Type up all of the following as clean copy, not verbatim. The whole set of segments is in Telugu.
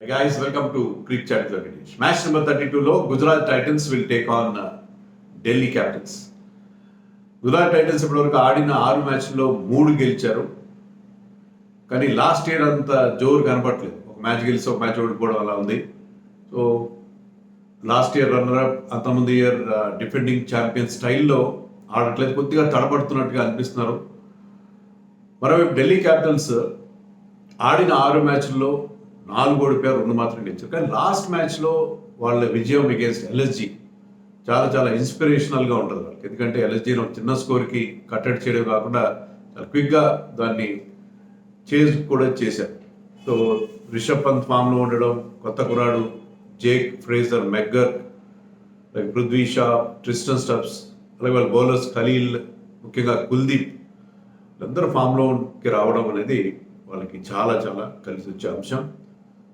Hey guys, welcome to Creek Chat with Venkatesh. Match number 32 లో Gujarat Titans will take on Delhi Capitals. Gujarat Titans ఇప్పటివరకు ఆడిన 6 మ్యాచ్ల్లో 3 గెలిచారు. కానీ లాస్ట్ ఇయర్ అంత జోరు కనపట్లేదు. ఒక మ్యాచ్ గెలిచి ఒక మ్యాచ్ ఓడిపోవడం అలా ఉంది. So last year runner up, అంతకుముందు ఇయర్ డిఫెండింగ్ ఛాంపియన్ స్టైల్లో ఆడట్లేదు, కొద్దిగా తడబడుతున్నట్టుగా అనిపిస్తున్నారు. మరోవైపు ఢిల్లీ క్యాపిటల్స్ ఆడిన 6 మ్యాచ్ల్లో 4 ఓడిపోయారు, 2 మాత్రం గెలిచారు. కానీ లాస్ట్ మ్యాచ్లో వాళ్ళ విజయం అగేన్స్ట్ ఎల్ఎస్జీ చాలా చాలా ఇన్స్పిరేషనల్గా ఉంటుంది వాళ్ళకి. ఎందుకంటే ఎల్ఎస్జీని ఒక చిన్న స్కోర్కి కట్టడి చేయడం కాకుండా చాలా క్విక్గా దాన్ని చేజ్ కూడా చేశారు. సో రిషబ్ పంత్ ఫామ్లో ఉండడం, కొత్త కురాడు Jake Fraser, McGurk, Prithvi Shaw, Tristan Stubbs, అలాగే వాళ్ళ బౌలర్స్ ఖలీల్, ముఖ్యంగా కుల్దీప్ వీళ్ళందరూ ఫామ్లోకి రావడం అనేది వాళ్ళకి చాలా చాలా కలిసి వచ్చే అంశం.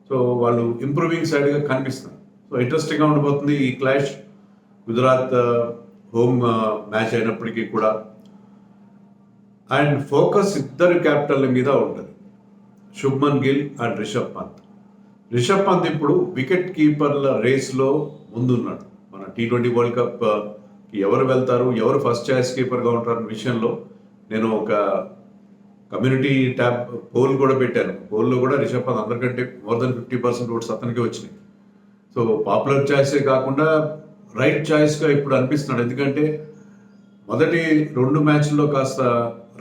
సో వాళ్ళు ఇంప్రూవింగ్ సైడ్గా కనిపిస్తున్నారు. సో ఇంట్రెస్టింగ్గా ఉండబోతుంది ఈ క్లాష్. గుజరాత్ హోమ్ మ్యాచ్ అయినప్పటికీ కూడా అండ్ ఫోకస్ ఇద్దరు క్యాప్టెన్ల మీద ఉంటుంది, శుభ్మన్ గిల్ అండ్ రిషబ్ పంత్. రిషబ్ పంత్ ఇప్పుడు వికెట్ కీపర్ల రేస్లో ముందున్నాడు. మన T20 వరల్డ్ కప్కి ఎవరు వెళ్తారు, ఎవరు ఫస్ట్ చాయిస్ కీపర్గా ఉంటారు విషయంలో నేను ఒక కమ్యూనిటీ ట్యాబ్ పోల్ కూడా పెట్టాను. పోల్లో కూడా రిషబ్ పంత్ అందరికంటే మోర్ దెన్ 50% ఓట్స్ అతనికి వచ్చినాయి. సో పాపులర్ చాయిసే కాకుండా రైట్ చాయిస్గా ఇప్పుడు అనిపిస్తున్నాడు. ఎందుకంటే మొదటి 2 మ్యాచ్ల్లో కాస్త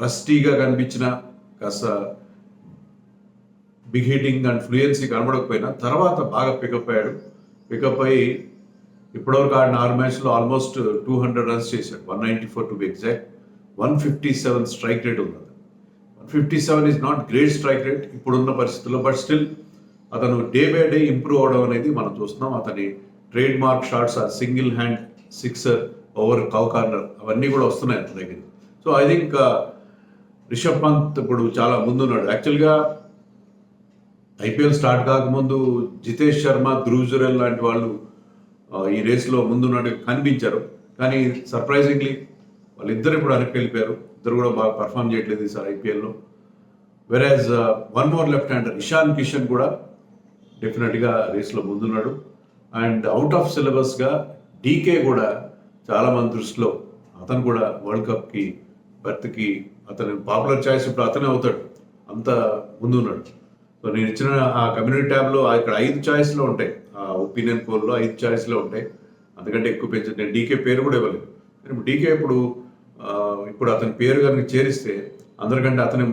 రస్టీగా కనిపించిన, కాస్త బిగ్ హిట్టింగ్ అండ్ ఫ్లూయెన్సీ కనబడకపోయినా తర్వాత బాగా పికప్ అయ్యాడు. పికప్ అయ్యి ఇప్పటివరకు ఆడిన 6 మ్యాచ్లో ఆల్మోస్ట్ 200 రన్స్ చేశాడు, 194 to be exact. 157 strike rate ఉంది. 157 is not great strike rate ఇప్పుడున్న పరిస్థితుల్లో, బట్ స్టిల్ అతను డే బై డే ఇంప్రూవ్ అవడం అనేది మనం చూస్తున్నాం. అతని ట్రేడ్ మార్క్ షాట్స్, ఆ single hand sixer over cow corner అవన్నీ కూడా వస్తున్నాయి అతని దగ్గర. So I think Rishabh Pant ఇప్పుడు చాలా ముందున్నాడు. యాక్చువల్గా ఐపీఎల్ స్టార్ట్ కాకముందు జితేష్ శర్మ, ధ్రువ్ జురెల్ లాంటి వాళ్ళు ఈ రేస్లో ముందున్నట్టు కనిపించారు. కానీ సర్ప్రైజింగ్లీ వాళ్ళిద్దరు ఇప్పుడు వెనక్కి వెళ్ళిపోయారు. ఇద్దరు కూడా బాగా పర్ఫామ్ చేయట్లేదు ఈసారి ఐపీఎల్లో. వెరాజ్ one more left hander Ishan Kishan కూడా డెఫినెట్గా రేస్లో ముందున్నాడు. అండ్ అవుట్ ఆఫ్ సిలబస్గా డీకే కూడా చాలా మంది దృష్టిలో అతను కూడా వరల్డ్ కప్కి బర్త్కి అతను పాపులర్ చాయిస్ ఇప్పుడు అతనే అవుతాడు, అంత ముందున్నాడు. సో నేను ఇచ్చిన ఆ కమ్యూనిటీ ట్యాబ్లో ఇక్కడ 5 చాయిస్లో ఉంటాయి, ఆ ఒపీనియన్ పోల్లో 5 చాయిస్లో ఉంటాయి. అందుకంటే ఎక్కువ పెంచాను. నేను డీకే పేరు కూడా ఇవ్వలేదు. డీకే ఇప్పుడు అతని పేరు కనుక చేరిస్తే అందరికంటే అతనే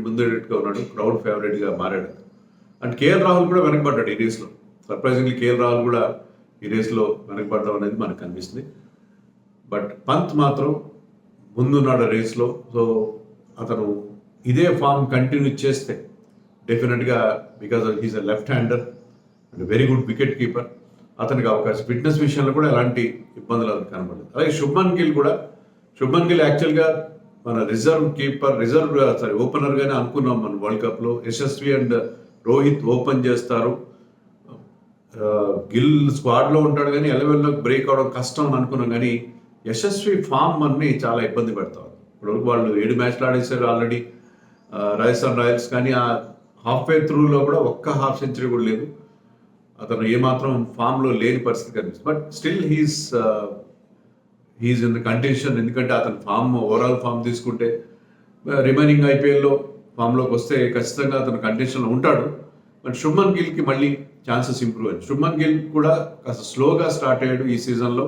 ముందేటట్టుగా ఉన్నాడు, క్రౌడ్ ఫేవరెట్గా మారాడు. అండ్ కేఎల్ రాహుల్ కూడా వెనకబడ్డాడు ఈ రేస్లో. సర్ప్రైజింగ్లీ కేఎల్ రాహుల్ కూడా ఈ రేస్లో వెనకబడడం అనేది మనకు కనిపిస్తుంది. బట్ పంత్ మాత్రం ముందున్నాడు రేస్లో. సో అతను ఇదే ఫామ్ కంటిన్యూ చేస్తే డెఫినెట్గా, because he's a left hander and very good wicket keeper, అతనికి అవకాశం. ఫిట్నెస్ విషయంలో కూడా ఎలాంటి ఇబ్బందులు అతను కనబడలేదు. అలాగే శుభ్మన్ గిల్ యాక్చువల్గా మన ఓపెనర్గానే అనుకున్నాం మనం వరల్డ్ కప్లో. యశస్వి అండ్ రోహిత్ ఓపెన్ చేస్తారు, గిల్ స్క్వాడ్లో ఉంటాడు, కానీ 11లోకి బ్రేక్ అవడం కష్టం అని అనుకున్నాం. కానీ యశస్వి ఫామ్ అన్ని చాలా ఇబ్బంది పెడతారు. ఇప్పటివరకు వాళ్ళు 7 మ్యాచ్లు ఆడేశారు ఆల్రెడీ రాజస్థాన్ రాయల్స్, కానీ ఆ హాఫ్వే త్రూలో కూడా ఒక్క హాఫ్ సెంచరీ కూడా లేదు. అతను ఏమాత్రం ఫామ్లో లేని పరిస్థితి కనిపిస్తుంది. But still he's in the condition. ఎందుకంటే అతను ఓవరాల్ ఫామ్ తీసుకుంటే రిమైనింగ్ ఐపీఎల్లో ఫామ్లోకి వస్తే ఖచ్చితంగా అతను కండిషన్లో ఉంటాడు. బట్ శుభ్మన్ గిల్కి మళ్ళీ ఛాన్సెస్ ఇంప్రూవ్ అయ్యాయి. శుభ్మన్ గిల్ కూడా కాస్త స్లోగా స్టార్ట్ అయ్యాడు ఈ సీజన్లో,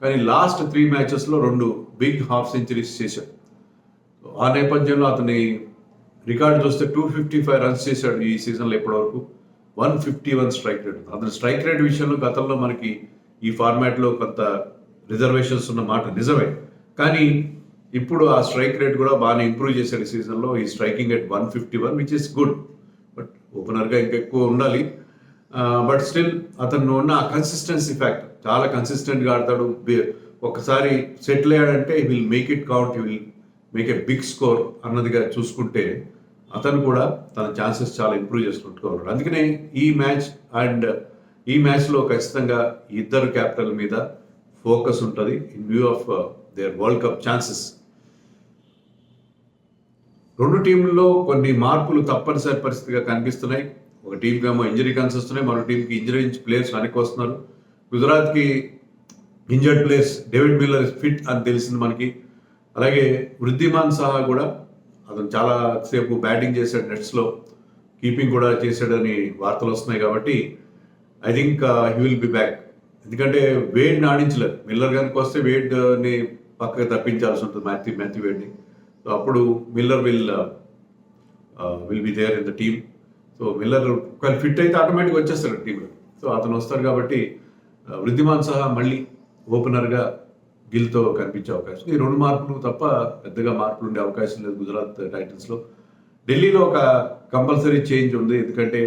కానీ లాస్ట్ 3 మ్యాచెస్లో 2 బిగ్ హాఫ్ సెంచరీస్ చేశాడు. ఆ నేపథ్యంలో అతని రికార్డు చూస్తే 255 రన్స్ చేశాడు ఈ సీజన్లో ఇప్పటివరకు. 151 స్ట్రైక్ రేట్. అతని స్ట్రైక్ రేట్ విషయంలో గతంలో మనకి ఈ ఫార్మాట్లో కొంత రిజర్వేషన్స్ ఉన్న మాట నిజమే, కానీ ఇప్పుడు ఆ స్ట్రైక్ రేట్ కూడా బాగానే ఇంప్రూవ్ చేశాడు ఈ సీజన్లో. ఈ striking at 151 which is good. But ఓపెనర్గా ఇంకెక్కువ ఉండాలి. బట్ స్టిల్ అతను ఉన్న కన్సిస్టెన్సీ ఫ్యాక్టర్, చాలా కన్సిస్టెంట్గా ఆడతాడు. ఒకసారి సెటిల్ అయ్యాడంటే he will make it count, he will make a big score అన్నదిగా చూసుకుంటే అతను కూడా తన ఛాన్సెస్ చాలా ఇంప్రూవ్ చేసుకుంటున్నాడు. అందుకనే ఈ మ్యాచ్లో ఖచ్చితంగా ఇద్దరు క్యాప్టెన్ల మీద ఫోకస్ ఉంటుంది in view of their world cup chances. 2 టీంల్లో కొన్ని మార్పులు తప్పనిసరి పరిస్థితిగా కనిపిస్తున్నాయి. ఒక టీంకి ఏమో ఇంజరీ కన్స్ వస్తున్నాయి, మరో టీంకి ఇంజరీ ప్లేయర్స్ వెనక్కి వస్తున్నారు. గుజరాత్కి injured players, David Miller fit అని తెలిసింది మనకి. అలాగే వృద్ధిమాన్ సాహా కూడా అతను చాలా సేపు బ్యాటింగ్ చేశాడు, నెట్స్లో కీపింగ్ కూడా చేశాడని వార్తలు వస్తున్నాయి. కాబట్టి I think he will be back. ఎందుకంటే వేడ్ని ఆడించలేదు. మిల్లర్ కనుక వస్తే వేడ్ని పక్కకు తప్పించాల్సి ఉంటుంది, మ్యాథ్యూ వేడ్ని. సో అప్పుడు Miller will be there in the team. So Miller ఒకవేళ ఫిట్ అయితే ఆటోమేటిక్గా వచ్చేస్తాడు టీంలో. సో అతను వస్తాడు కాబట్టి వృద్ధిమాన్ సహా మళ్ళీ ఓపెనర్గా గిల్తో కనిపించే అవకాశం. ఈ 2 మార్పులు తప్ప పెద్దగా మార్పులు ఉండే అవకాశం లేదు గుజరాత్ టైటన్స్లో. ఢిల్లీలో ఒక కంపల్సరీ చేంజ్ ఉంది, ఎందుకంటే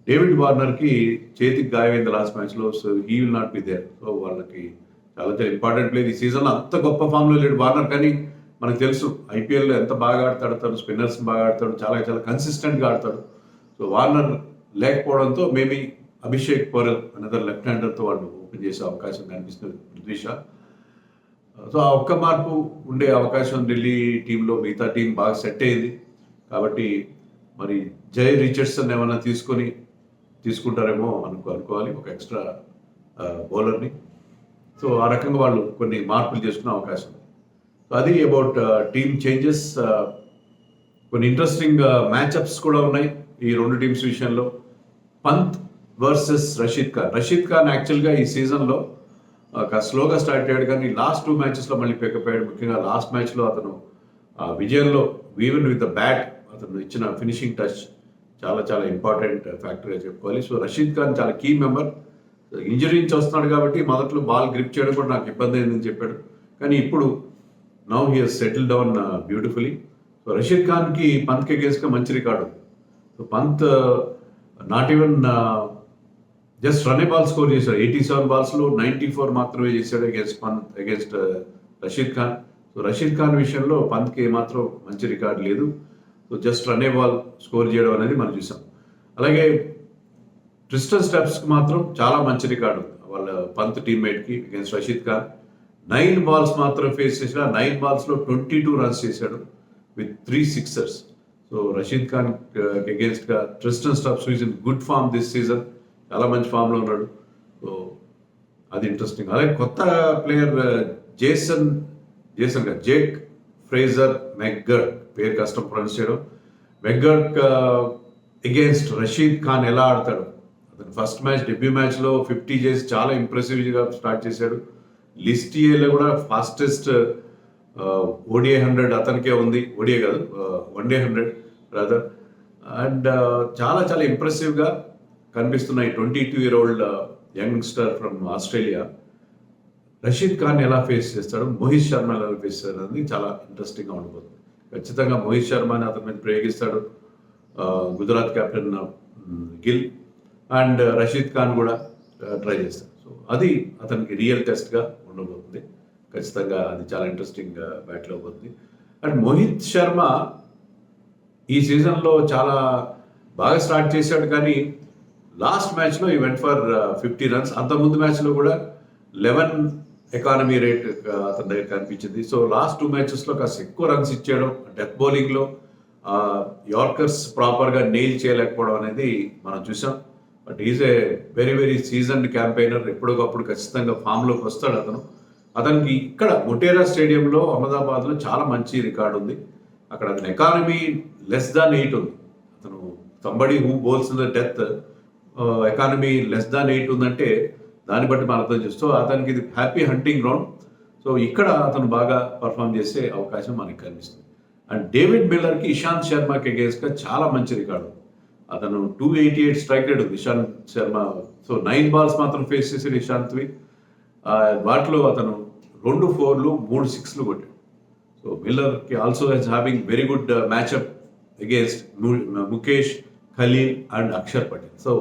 డేవిడ్ వార్నర్కి చేతికి గాయమైంది లాస్ట్ మ్యాచ్లో. So he will not be there. So వాళ్ళకి చాలా చాలా ఇంపార్టెంట్ ప్లేయర్. ఈ సీజన్లో అంత గొప్ప ఫామ్లో లేడు వార్నర్, కానీ మనకు తెలుసు ఐపీఎల్లో ఎంత బాగా ఆడతాడు, తను స్పిన్నర్స్ బాగా ఆడతాడు, చాలా చాలా కన్సిస్టెంట్గా ఆడతాడు. సో వార్నర్ లేకపోవడంతో మేబీ అభిషేక్ పౌరల్ అనదర్ లెఫ్ట్ హ్యాండర్తో వాళ్ళు ఓపెన్ చేసే అవకాశం కనిపిస్తుంది పృథ్వీ షా. సో ఆ ఒక్క మార్పు ఉండే అవకాశం ఢిల్లీ టీంలో. మిగతా టీం బాగా సెట్ అయింది కాబట్టి మరి జై రిచర్డ్సన్ ఏమైనా తీసుకుంటారేమో అనుకోవాలి, ఒక ఎక్స్ట్రా బౌలర్ని. సో ఆ రకంగా వాళ్ళు కొన్ని మార్పులు చేసుకునే అవకాశం ఉంది. సో అది అబౌట్ టీమ్ చేంజెస్. కొన్ని ఇంట్రెస్టింగ్ మ్యాచ్అప్స్ కూడా ఉన్నాయి ఈ 2 టీమ్స్ విషయంలో. పంత్ వర్సెస్ రషీద్ ఖాన్ యాక్చువల్గా ఈ సీజన్లో స్లోగా స్టార్ట్ అయ్యాడు, కానీ లాస్ట్ 2 మ్యాచెస్లో మళ్ళీ పికప్ అయ్యాడు. ముఖ్యంగా లాస్ట్ మ్యాచ్లో అతను విజయంలో ఈవెన్ విత్ ద బ్యాట్ అతను ఇచ్చిన ఫినిషింగ్ టచ్ చాలా చాలా ఇంపార్టెంట్ ఫ్యాక్టర్గా చెప్పుకోవాలి. సో రషీద్ ఖాన్ చాలా కీ మెంబర్. ఇంజరీ నుంచి వస్తున్నాడు కాబట్టి మొదట్లో బాల్ గ్రిప్ చేయడం కూడా నాకు ఇబ్బంది అయిందని చెప్పాడు, కానీ ఇప్పుడు now he he's settle down beautifully. So Rashid ఖాన్కి పంత్కి అగేన్స్ట్గా మంచి record. So Pant not even just run ball score చేశాడు. 87 బాల్స్లో 94 మాత్రమే చేశాడు అగేన్స్ట్ రషీద్ ఖాన్. సో రషీద్ ఖాన్ విషయంలో పంత్కి ఏమాత్రం మంచి రికార్డు లేదు. So just run ball score చేయడం అనేది మనం చూసాం. అలాగే ట్రిస్టన్ స్టెప్స్కి మాత్రం చాలా మంచి రికార్డు వాళ్ళ పంత్ టీమ్మేట్కి అగేన్స్ట్ రషీద్ ఖాన్. 9 బాల్స్ మాత్రం ఫేస్ చేసిన 9 బాల్స్లో 22 రన్స్ చేశాడు with 3 sixers. So Rashid Khan అగేన్స్ట్గా Tristan Stubbs is in good form this season, చాలా మంచి ఫామ్లో ఉన్నాడు. సో అది ఇంట్రెస్టింగ్. అలాగే కొత్త ప్లేయర్ జేక్ ఫ్రేజర్ మెగ్గర్డ్, పేరు కష్టం ప్రొనౌన్స్ చేయడం. మెగ్గర్డ్ అగేన్స్ట్ రషీద్ ఖాన్ ఎలా ఆడతాడు? అతను ఫస్ట్ మ్యాచ్ డెబ్యూ మ్యాచ్లో 50 చేసి చాలా ఇంప్రెసివ్గా స్టార్ట్ చేశాడు. లిస్ట్ ఏలో కూడా ఫాస్టెస్ట్ ఓడిఐ 100 అతనికే ఉంది. ఓడిఐ కాదు, వన్డే 100 రాదర్. అండ్ చాలా చాలా ఇంప్రెసివ్గా కనిపిస్తున్నాయి 22-year-old youngster from Australia. Rashid Khan ఎలా ఫేస్ చేస్తాడు, మోహిత్ శర్మ ఎలా ఫేస్ చేస్తాడు అనేది చాలా ఇంట్రెస్టింగ్గా ఉండిపోతుంది. ఖచ్చితంగా మోహిత్ శర్మని అతని మీద ప్రయోగిస్తాడు గుజరాత్ కెప్టెన్ గిల్, అండ్ రషీద్ ఖాన్ కూడా ట్రై చేస్తాడు. సో అది అతనికి రియల్ టెస్ట్గా ఉండబోతుంది. ఖచ్చితంగా అది చాలా ఇంట్రెస్టింగ్ బ్యాటిల్ అవబోతుంది. అండ్ మోహిత్ శర్మ ఈ సీజన్లో చాలా బాగా స్టార్ట్ చేశాడు, కానీ లాస్ట్ మ్యాచ్లో ఈ వెంట్ ఫర్ 50 runs. అంతకుముందు మ్యాచ్లో కూడా 11 ఎకానమీ రేట్ అతని దగ్గర కనిపించింది. సో లాస్ట్ 2 మ్యాచెస్లో కాస్త ఎక్కువ రన్స్ ఇచ్చేయడం, డెత్ బౌలింగ్లో యార్కర్స్ ప్రాపర్గా నెయిల్ చేయలేకపోవడం అనేది మనం చూసాం. But is a very very seasoned campaigner. ఎప్పటికప్పుడు ఖచ్చితంగా ఫామ్లోకి వస్తాడు అతనికి ఇక్కడ మొటేరా స్టేడియంలో అహ్మదాబాద్లో చాలా మంచి రికార్డు ఉంది. అక్కడ అతని ఎకానమీ <8 ఉంది. అతను somebody who bowls in the death economy <8 ఉందంటే దాన్ని బట్టి మనం అర్థం చేస్తూ అతనికి ఇది హ్యాపీ హంటింగ్ గ్రౌండ్. సో ఇక్కడ అతను బాగా పర్ఫామ్ చేసే అవకాశం మనకి కనిపిస్తుంది. అండ్ డేవిడ్ మిల్లర్కి ఇషాంత్ శర్మకి అగేన్స్ట్గా చాలా మంచి రికార్డు. అతను 288 స్ట్రైక్ రేట్ ఉంది ఇషాంత్ శర్మ. సో 9 balls మాత్రం ఫేస్ చేసాడు ఇషాంత్వి. వాటిలో అతను 2 4లు 3 6లు కొట్టాడు. సో మిల్లర్కి also he's having very good matchup against Mukesh, Khaleel and Axar Patel. So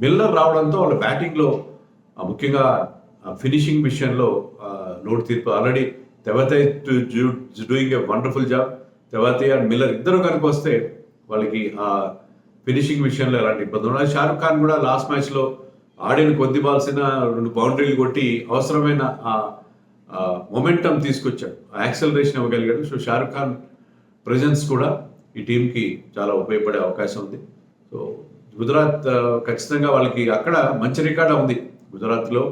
Miller రావడంతో వాళ్ళ బ్యాటింగ్లో ముఖ్యంగా ఫినిషింగ్ విషయంలో నోటు తీర్పు. Already Tewatia doing a wonderful job. Tewatia and Miller ఇద్దరు కనుక వస్తే వాళ్ళకి ఆ ఫినిషింగ్ విషయంలో ఎలాంటి ఇబ్బంది ఉండదు. షారుఖ్ ఖాన్ కూడా లాస్ట్ మ్యాచ్లో ఆడిన కొద్ది బాల్స్ అయినా 2 బౌండరీలు కొట్టి అవసరమైన మొమెంటం తీసుకొచ్చాడు, యాక్సలరేషన్ ఇవ్వగలిగాడు. సో షారుఖ్ ఖాన్ ప్రెజెన్స్ కూడా ఈ టీంకి చాలా ఉపయోగపడే అవకాశం ఉంది. సో గుజరాత్ ఖచ్చితంగా వాళ్ళకి అక్కడ మంచి రికార్డ్ ఉంది. గుజరాత్లో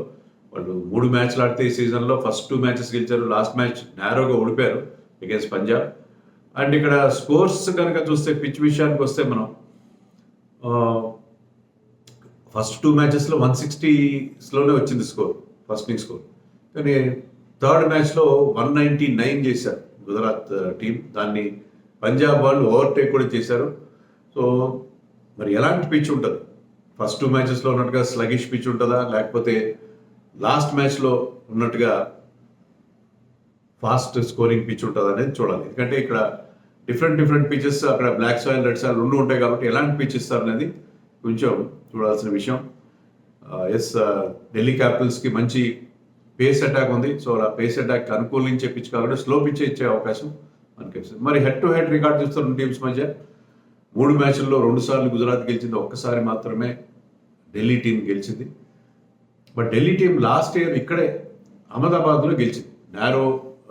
వాళ్ళు 3 మ్యాచ్లు ఆడితే ఈ సీజన్లో ఫస్ట్ 2 మ్యాచెస్ గెలిచారు. లాస్ట్ మ్యాచ్ నేరోగా ఓడిపోయారు అగేన్స్ట్ పంజాబ్. అండ్ ఇక్కడ స్కోర్స్ కనుక చూస్తే పిచ్ విషయానికి వస్తే మనం ఫస్ట్ 2 మ్యాచెస్లో 160స్లోనే వచ్చింది స్కోర్, ఫస్ట్ ఇన్నింగ్ స్కోర్. కానీ థర్డ్ మ్యాచ్లో 199 చేశారు గుజరాత్ టీం. దాన్ని పంజాబ్ వాళ్ళు ఓవర్టేక్ కూడా చేశారు. సో మరి ఎలాంటి పిచ్ ఉంటుంది? ఫస్ట్ 2 మ్యాచెస్లో ఉన్నట్టుగా స్లగిష్ పిచ్ ఉంటుందా, లేకపోతే లాస్ట్ మ్యాచ్లో ఉన్నట్టుగా ఫాస్ట్ స్కోరింగ్ పిచ్ ఉంటుందా అనేది చూడాలి. ఎందుకంటే ఇక్కడ డిఫరెంట్ పిచెస్, అక్కడ బ్లాక్ సాయిల్, రెడ్ సాయిల్ రెండు ఉంటాయి కాబట్టి ఎలాంటి పిచ్ ఇస్తారు అనేది కొంచెం చూడాల్సిన విషయం. ఎస్, ఢిల్లీ క్యాపిటల్స్కి మంచి పేస్ అటాక్ ఉంది. సో అలా పేస్ అటాక్ అనుకూలించే పిచ్ కాబట్టి స్లో పిచ్ ఇచ్చే అవకాశం మనకి. మరి హెడ్ టు హెడ్ రికార్డ్ చూస్తారు రెండు టీమ్స్ మధ్య. 3 మ్యాచ్ల్లో 2 సార్లు గుజరాత్ గెలిచింది, ఒక్కసారి మాత్రమే ఢిల్లీ టీం గెలిచింది. But Delhi team last year ఇక్కడే అహ్మదాబాద్లో గెలిచింది. నారో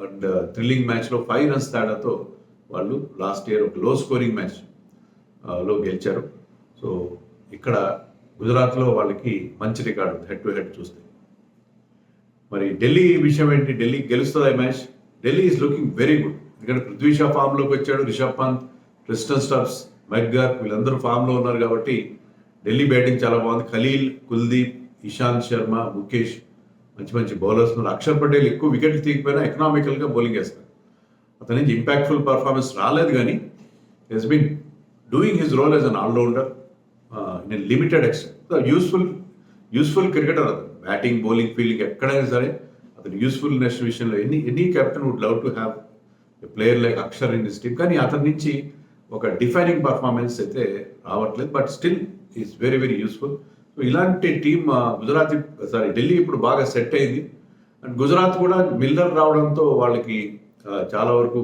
అండ్ థ్రిల్లింగ్ మ్యాచ్లో 5 runs తేడాతో వాళ్ళు లాస్ట్ ఇయర్ ఒక లో స్కోరింగ్ మ్యాచ్ లో గెలిచారు. సో ఇక్కడ గుజరాత్లో వాళ్ళకి మంచి రికార్డు ఉంది హెడ్ టు హెడ్ చూస్తే. మరి ఢిల్లీ విషయం ఏంటి? ఢిల్లీ గెలుస్తుంది ఈ match. Delhi is looking very good. ఎందుకంటే పృథ్వీ షా ఫామ్లోకి వచ్చాడు, రిషబ్ పంత్, క్రిస్టన్ స్టబ్స్, మెక్గర్ వీళ్ళందరూ ఫామ్లో ఉన్నారు కాబట్టి ఢిల్లీ బ్యాటింగ్ చాలా బాగుంది. ఖలీల్, కుల్దీప్, ఇషాంత్ శర్మ, ముఖేష్ మంచి బౌలర్స్ ఉన్నారు. అక్షర్ పటేల్ ఎక్కువ వికెట్లు తీయకపోయినా ఎకనామికల్గా బౌలింగ్ వేస్తారు. అతని నుంచి ఇంపాక్ట్ఫుల్ పర్ఫార్మెన్స్ రాలేదు, కానీ he's been doing his role as an allrounder in limited extent. Useful cricketer అతను. బ్యాటింగ్, బౌలింగ్, ఫీల్డింగ్ ఎక్కడైనా సరే అతను యూస్ఫుల్నెస్ విషయంలో any captain would love to have a player like Akshar in this team. కానీ అతని నుంచి ఒక డిఫైనింగ్ పర్ఫార్మెన్స్ అయితే రావట్లేదు. But still is very useful. So ఇలాంటి టీం ఢిల్లీ ఇప్పుడు బాగా సెట్ అయింది. అండ్ గుజరాత్ కూడా మిల్లర్ రావడంతో వాళ్ళకి చాలా వరకు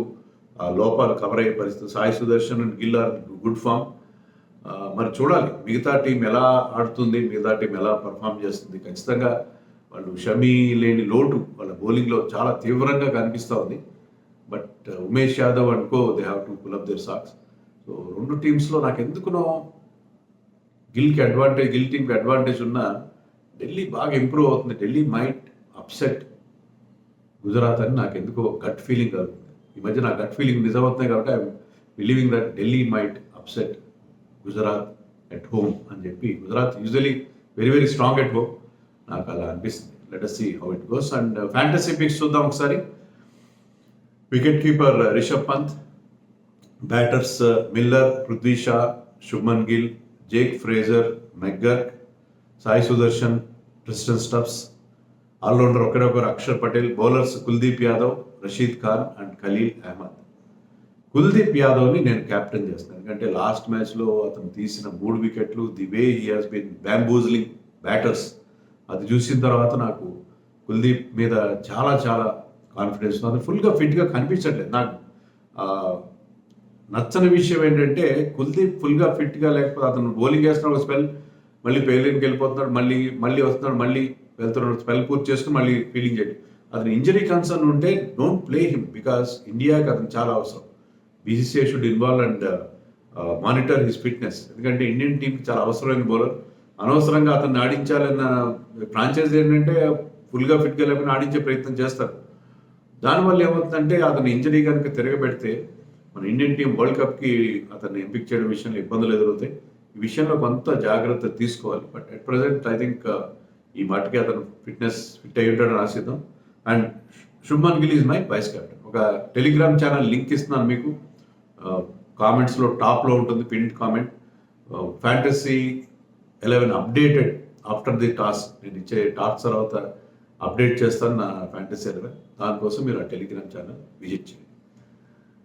లోపాలు కవర్ అయ్యే పరిస్థితి. Sai Sudharsan and Gill are good form. మరి చూడాలి మిగతా టీం ఎలా ఆడుతుంది, మిగతా టీం ఎలా పర్ఫామ్ చేస్తుంది. ఖచ్చితంగా వాళ్ళు షమీ లేని లోటు వాళ్ళ బౌలింగ్లో చాలా తీవ్రంగా కనిపిస్తూ ఉంది. But Umesh Yadav and co they have to pull up their socks. So రెండు టీమ్స్లో నాకు ఎందుకునో గిల్ టీంకి అడ్వాంటేజ్ ఉన్న ఢిల్లీ బాగా ఇంప్రూవ్ అవుతుంది. ఢిల్లీ మైట్ అప్సెట్ గుజరాత్ అని నాకు ఎందుకో గట్ ఫీలింగ్ కలుగుతుంది. ఈ మధ్య నా గట్ ఫీలింగ్ నిజమవుతున్నాయి కాబట్టి I'm believing that Delhi might upset Gujarat at home అని చెప్పి. Gujarat usually very strong at home, నాకు అలా అనిపిస్తుంది. Let us see how it goes. And fantasy picks చూద్దాం ఒకసారి. Wicket keeper Rishabh Pant, batters Miller, Prithvi Shaw, Shubman Gill, Jake Fraser, McGurk, Sai Sudharsan, Tristan Stubbs. Allrounder ఒకరొకరు అక్షర్ పటేల్. Bowlers Kuldeep Yadav, Rashid Khan and Khaleel Ahmed. కుల్దీప్ యాదవ్ని నేను క్యాప్టెన్ చేస్తాను. ఎందుకంటే లాస్ట్ మ్యాచ్లో అతను తీసిన 3 వికెట్లు, the way he has been bamboozling batters, అది చూసిన తర్వాత నాకు కుల్దీప్ మీద చాలా కాన్ఫిడెన్స్ ఉంది. అతను ఫుల్గా ఫిట్గా కనిపించట్లేదు. నాకు నచ్చని విషయం ఏంటంటే కుల్దీప్ ఫుల్గా ఫిట్గా లేకపోతే అతను బౌలింగ్ వేస్తున్నాడు, ఒక స్పెల్ మళ్ళీ పెయిలింగ్కి వెళ్ళిపోతున్నాడు, మళ్ళీ వస్తున్నాడు, మళ్ళీ వెళ్తున్నాడు, స్పెల్ పూర్తి చేసుకుని మళ్ళీ ఫీల్డింగ్ చేయడం. అతను ఇంజరీ కన్సర్న్ ఉంటే డోంట్ ప్లే హిమ్, బికాస్ ఇండియాకి అతను చాలా అవసరం. BCCI should involve and monitor his fitness. ఎందుకంటే ఇండియన్ టీంకి చాలా అవసరమైన బౌలర్. అనవసరంగా అతన్ని ఆడించాలన్న ఫ్రాంచైజీ ఏంటంటే ఫుల్గా ఫిట్గా లేకపోతే ఆడించే ప్రయత్నం చేస్తారు. దానివల్ల ఏమవుతుందంటే అతను ఇంజరీ కనుక తిరగబెడితే మన ఇండియన్ టీం వరల్డ్ కప్కి అతన్ని ఎంపిక చేయడం విషయంలో ఇబ్బందులు ఎదురవుతాయి. ఈ విషయంలో కొంత జాగ్రత్త తీసుకోవాలి. But at present I think ఈ మాటికి అతను ఫిట్ అయ్యి ఉంటాడని ఆశిద్దాం. And Shubman Gill is my vice captain. ఒక టెలిగ్రామ్ ఛానల్ లింక్ ఇస్తున్నాను మీకు, కామెంట్స్లో టాప్లో ఉంటుంది, pin comment. Fantasy 11 updated after the toss. నేను ఇచ్చే టాస్ తర్వాత అప్డేట్ చేస్తాను నా ఫ్యాంటసీ 11. దానికోసం మీరు ఆ టెలిగ్రామ్ ఛానల్ విజిట్ చేయండి.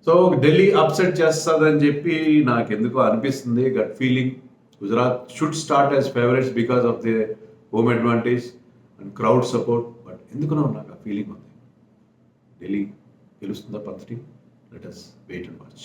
సో ఢిల్లీ అప్సెట్ చేస్తుందని చెప్పి నాకు ఎందుకో అనిపిస్తుంది, gut feeling. Gujarat should start as favourites because of the home advantage and crowd support. But ఎందుకునో నాకు ఆ ఫీలింగ్ ఉంది ఢిల్లీ గెలుస్తుందా Pant team. Let us wait and watch.